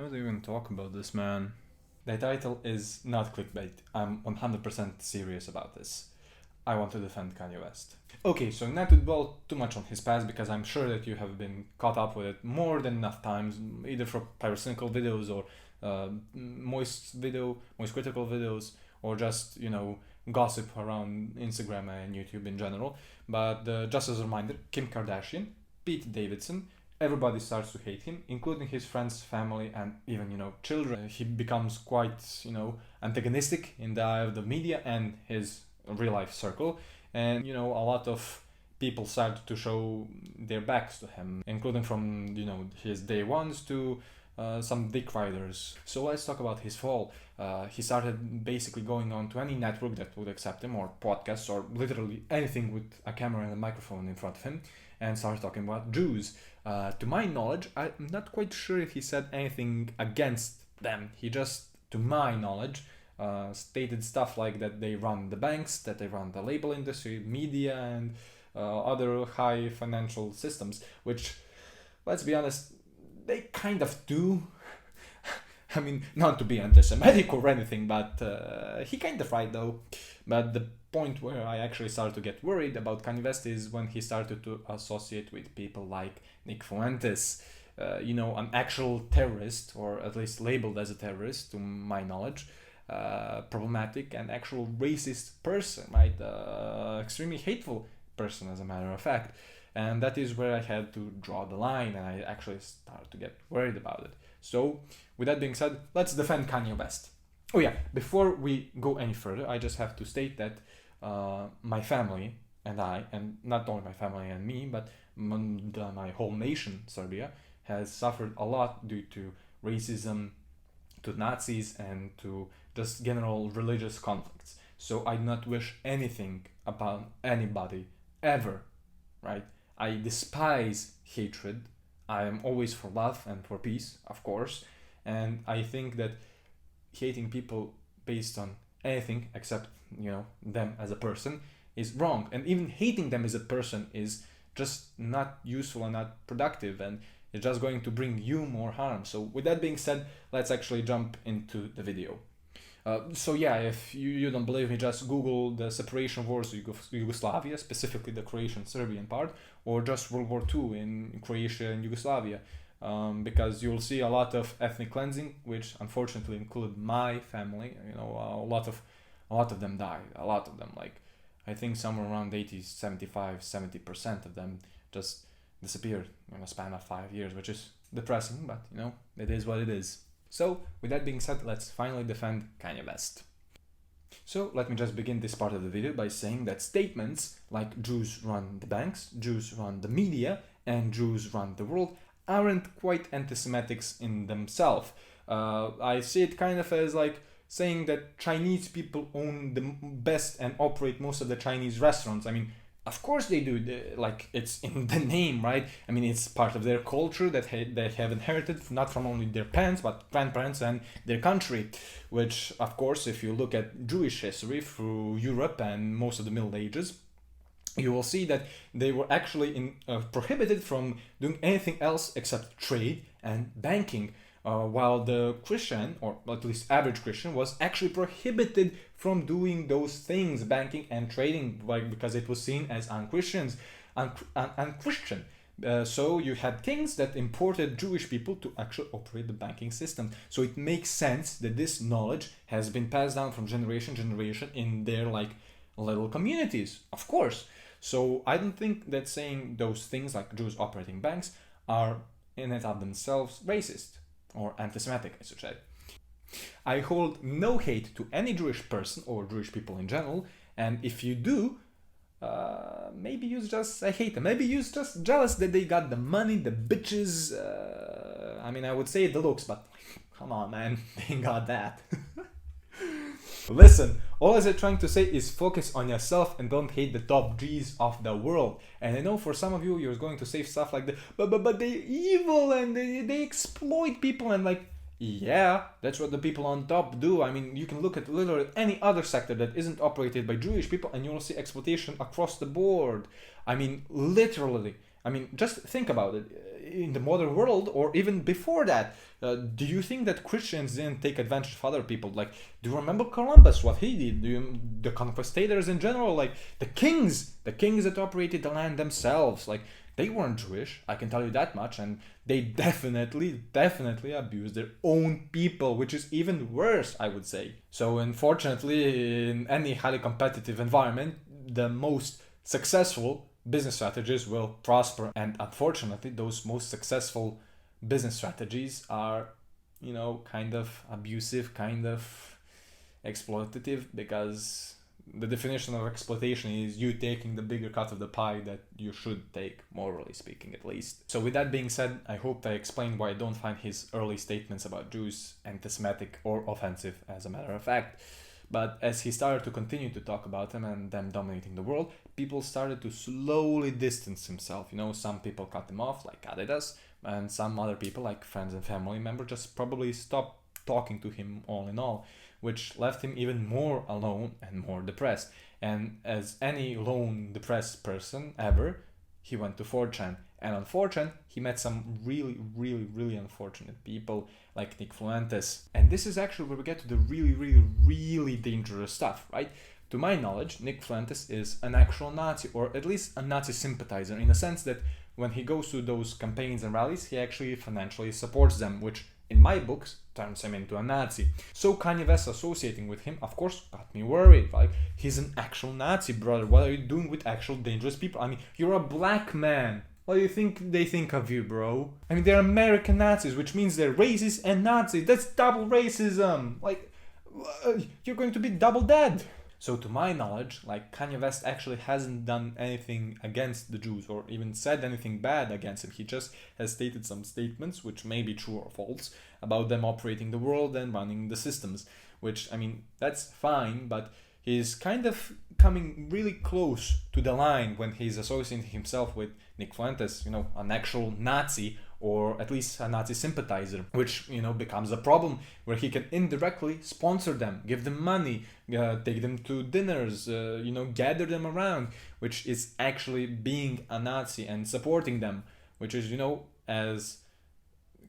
not even talk about this, man. The title is not clickbait. I'm 100% serious about this. I want to defend Kanye West. Okay, so not to dwell too much on his past because I'm sure that you have been caught up with it more than enough times, either for pyrocynical videos or moist critical videos, or just, gossip around Instagram and YouTube in general. But just as a reminder, Kim Kardashian, Pete Davidson, everybody starts to hate him, including his friends, family, and even, children. He becomes quite, antagonistic in the eye of the media and his real life circle. And, a lot of people start to show their backs to him, including from, his day ones to some dick riders. So let's talk about his fall. He started basically going on to any network that would accept him, or podcasts, or literally anything with a camera and a microphone in front of him, and started talking about Jews. To my knowledge, I'm not quite sure if he said anything against them. He just, to my knowledge, stated stuff like that they run the banks, that they run the label industry, media, and other high financial systems, which, let's be honest, they kind of do. I mean, not to be anti-Semitic or anything, but he kind of right though. But the point where I actually started to get worried about Kanye West is when he started to associate with people like Nick Fuentes, an actual terrorist, or at least labeled as a terrorist to my knowledge, problematic and actual racist person, right? Extremely hateful person, as a matter of fact. And that is where I had to draw the line, and I actually started to get worried about it. So, with that being said, let's defend Kanye West. Oh yeah, before we go any further, I just have to state that my family and I, and not only my family and me, but my whole nation, Serbia, has suffered a lot due to racism, to Nazis, and to just general religious conflicts. So I do not wish anything upon anybody, ever, right? I despise hatred. I am always for love and for peace, of course. And I think that hating people based on anything except, them as a person is wrong. And even hating them as a person is just not useful and not productive, and it's just going to bring you more harm. So with that being said, let's actually jump into the video. So yeah, if you don't believe me, just Google the separation wars of Yugoslavia, specifically the Croatian-Serbian part, or just World War II in Croatia and Yugoslavia, because you'll see a lot of ethnic cleansing, which unfortunately include my family. A lot of them died. A lot of them, like I think somewhere around 70% of them just disappeared in a span of 5 years, which is depressing, but it is what it is. So, with that being said, let's finally defend Kanye West. So, let me just begin this part of the video by saying that statements like Jews run the banks, Jews run the media, and Jews run the world aren't quite anti-Semitics in themselves. I see it kind of as like saying that Chinese people own the best and operate most of the Chinese restaurants. I mean, of course they do, like it's in the name, right? I mean, it's part of their culture that they have inherited, not from only their parents, but grandparents and their country, which, of course, if you look at Jewish history through Europe and most of the Middle Ages, you will see that they were actually prohibited from doing anything else except trade and banking. While the Christian, or at least average Christian, was actually prohibited from doing those things, banking and trading, because it was seen as unchristian. So you had kings that imported Jewish people to actually operate the banking system. So it makes sense that this knowledge has been passed down from generation to generation in their little communities, of course. So I don't think that saying those things like Jews operating banks are in and of themselves racist or anti-Semitic, I should say. I hold no hate to any Jewish person or Jewish people in general, and if you do, maybe you're just I hate them. Maybe you're just jealous that they got the money, the bitches. I would say the looks, but come on, man, they ain't got that. Listen, all I'm trying to say is focus on yourself and don't hate the top G's of the world. And I know for some of you, you're going to say stuff like that, but they're evil and they exploit people, and yeah, that's what the people on top do. I mean, you can look at literally any other sector that isn't operated by Jewish people and you'll see exploitation across the board. I mean, literally. I mean, just think about it. in the modern world, or even before that, do you think that Christians didn't take advantage of other people? Like, do you remember Columbus, what he did? The conquistadors in general, like the kings that operated the land themselves, like they weren't Jewish, I can tell you that much, and they definitely abused their own people, which is even worse, I would say. So unfortunately, in any highly competitive environment, the most successful business strategies will prosper, and unfortunately those most successful business strategies are, kind of abusive, kind of exploitative, because the definition of exploitation is you taking the bigger cut of the pie that you should take, morally speaking at least. So with that being said, I hope I explained why I don't find his early statements about Jews anti-Semitic or offensive, as a matter of fact. But as he started to continue to talk about them and them dominating the world, people started to slowly distance himself. Some people cut him off, like Adidas, and some other people, like friends and family members, just probably stopped talking to him all in all, which left him even more alone and more depressed. And as any lone, depressed person ever, he went to 4chan. And on 4chan, he met some really, really, really unfortunate people like Nick Fuentes. And this is actually where we get to the really, really, really dangerous stuff, right? To my knowledge, Nick Fuentes is an actual Nazi, or at least a Nazi sympathizer, in the sense that when he goes to those campaigns and rallies, he actually financially supports them, which in my books turns him into a Nazi. So Kanye West associating with him, of course, got me worried. Like, he's an actual Nazi, brother. What are you doing with actual dangerous people? I mean, you're a black man. What do you think they think of you, bro? I mean, they're American Nazis, which means they're racist and Nazis. That's double racism. Like, you're going to be double dead. So to my knowledge, like, Kanye West actually hasn't done anything against the Jews or even said anything bad against them. He just has stated some statements, which may be true or false, about them operating the world and running the systems, which, I mean, that's fine, but he's kind of coming really close to the line when he's associating himself with Nick Fuentes, an actual Nazi, or at least a Nazi sympathizer, which, becomes a problem where he can indirectly sponsor them, give them money, take them to dinners, gather them around, which is actually being a Nazi and supporting them, which is, as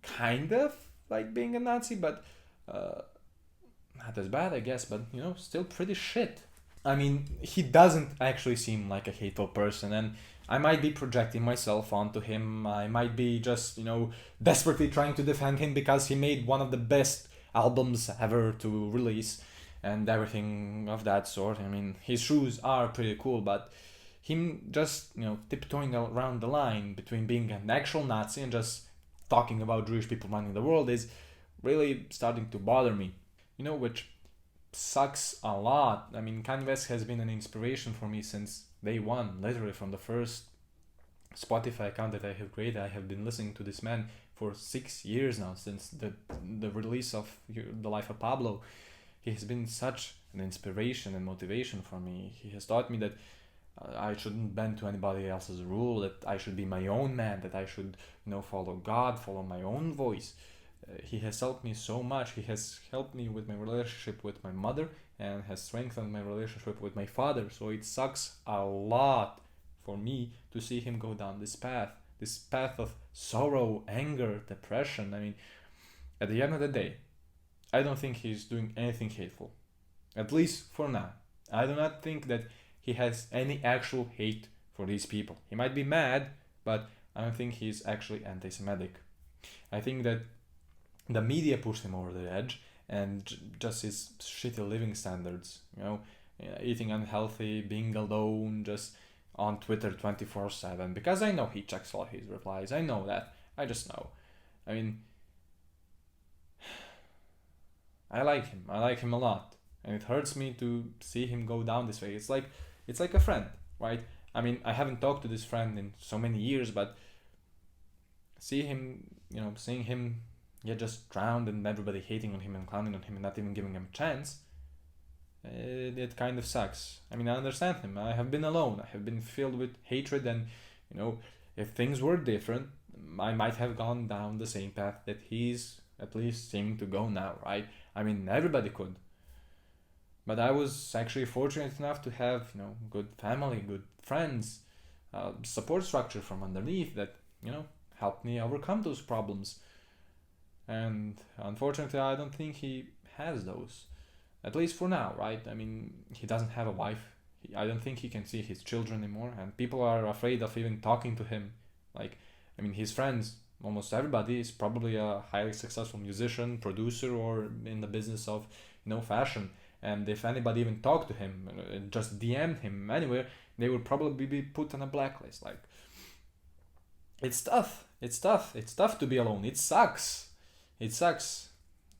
kind of like being a Nazi, but not as bad, I guess, but, still pretty shit. I mean, he doesn't actually seem like a hateful person, and I might be projecting myself onto him. I might be just, desperately trying to defend him because he made one of the best albums ever to release and everything of that sort. I mean, his shoes are pretty cool, but him just, tiptoeing around the line between being an actual Nazi and just talking about Jewish people running the world is really starting to bother me, which sucks a lot. I mean, Kanye West has been an inspiration for me since day one, literally from the first Spotify account that I have created. I have been listening to this man for 6 years now, since the release of The Life of Pablo. He has been such an inspiration and motivation for me. He has taught me that I shouldn't bend to anybody else's rule, that I should be my own man, that I should, follow God, follow my own voice. He has helped me so much. He has helped me with my relationship with my mother and has strengthened my relationship with my father. So it sucks a lot for me to see him go down this path of sorrow, anger, depression. I mean, at the end of the day, I don't think he's doing anything hateful. At least for now. I do not think that he has any actual hate for these people. He might be mad, but I don't think he's actually anti-Semitic. I think that the media pushed him over the edge, and just his shitty living standards, eating unhealthy, being alone, just on Twitter 24/7, because I know he checks all his replies. I know that. I just know. I mean, I like him. I like him a lot. And it hurts me to see him go down this way. It's like a friend, right? I mean, I haven't talked to this friend in so many years, but seeing him just drowned and everybody hating on him and clowning on him and not even giving him a chance, it kind of sucks. I mean, I understand him. I have been alone. I have been filled with hatred, and, if things were different, I might have gone down the same path that he's at least seeming to go now, right? I mean, everybody could. But I was actually fortunate enough to have, good family, good friends, support structure from underneath that, helped me overcome those problems. And unfortunately, I don't think he has those. At least for now, right? I mean, he doesn't have a wife. I don't think he can see his children anymore, and people are afraid of even talking to him. Like, I mean, his friends, almost everybody, is probably a highly successful musician, producer, or in the business of, fashion. And if anybody even talked to him, just DM'd him anywhere, they would probably be put on a blacklist. Like, it's tough. It's tough. It's tough to be alone. It sucks. It sucks.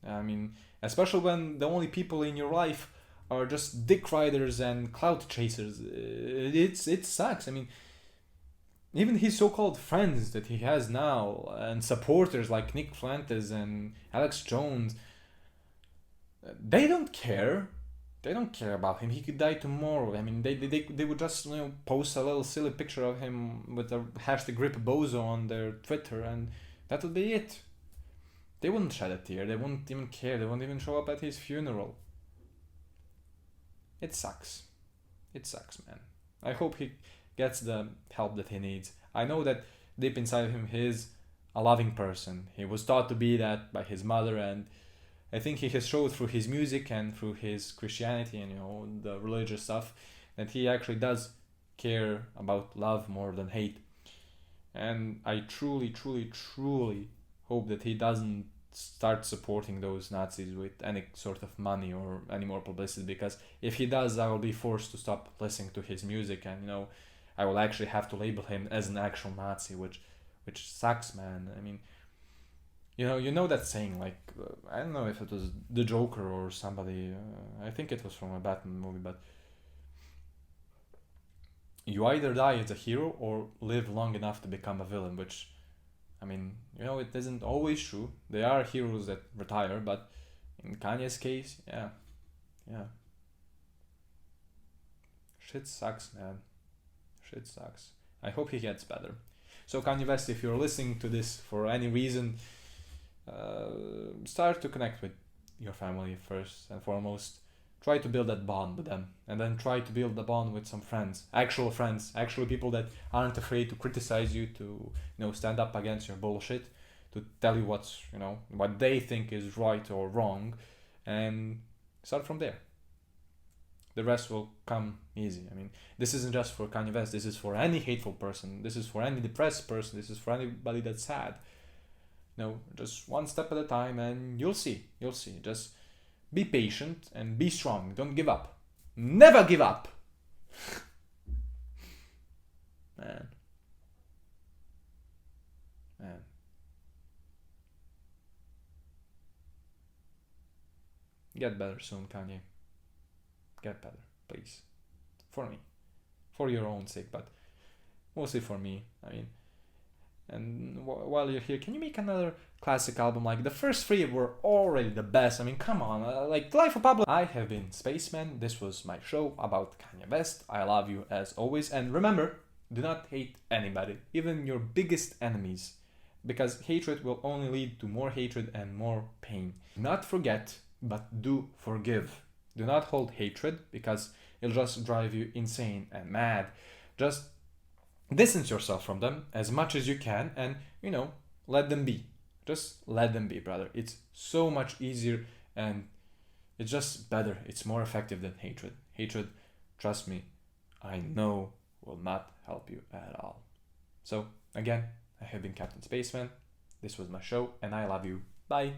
I mean, especially when the only people in your life are just dick riders and clout chasers. It sucks. I mean, even his so-called friends that he has now and supporters like Nick Fuentes and Alex Jones, they don't care. They don't care about him. He could die tomorrow. I mean, they would just post a little silly picture of him with the hashtag #RipBozo on their Twitter, and that would be it. They wouldn't shed a tear. They wouldn't even care. They wouldn't even show up at his funeral. It sucks. It sucks, man. I hope he gets the help that he needs. I know that deep inside of him, he's a loving person. He was taught to be that by his mother, and I think he has showed through his music and through his Christianity and the religious stuff that he actually does care about love more than hate. And I truly, truly, truly hope that he doesn't start supporting those Nazis with any sort of money or any more publicity, because if he does, I will be forced to stop listening to his music, and I will actually have to label him as an actual Nazi, which sucks, man. I mean, you know that saying, like, I don't know if it was the Joker or somebody, I think it was from a Batman movie, but you either die as a hero or live long enough to become a villain, which, I mean, it isn't always true. There are heroes that retire, but in Kanye's case, yeah. Shit sucks, man. Shit sucks. I hope he gets better. So Kanye West, if you're listening to this for any reason, start to connect with your family first and foremost. Try to build that bond with them, and then try to build the bond with some friends, actual people that aren't afraid to criticize you, to stand up against your bullshit, to tell you what they think is right or wrong, and start from there. The rest will come easy. I mean, this isn't just for Kanye West. This is for any hateful person. This is for any depressed person. This is for anybody that's sad. Just one step at a time, and you'll see. Just be patient and be strong. Don't give up. Never give up. Man. Get better soon, Kanye. Get better, please. For me. For your own sake, but mostly for me. I mean, and while you're here, can you make another classic album? Like, the first three were already the best. I mean, come on. Like, Life of Pablo. I have been Spaceman. This was my show about Kanye West. I love you as always. And remember, do not hate anybody, even your biggest enemies, because hatred will only lead to more hatred and more pain. Do not forget, but do forgive. Do not hold hatred, because it'll just drive you insane and mad. Just distance yourself from them as much as you can, and let them be. Just let them be, brother. It's so much easier, and it's just better. It's more effective than hatred. Hatred, trust me, I know, will not help you at all. So again, I have been Captain Spaceman. This was my show, and I love you. Bye.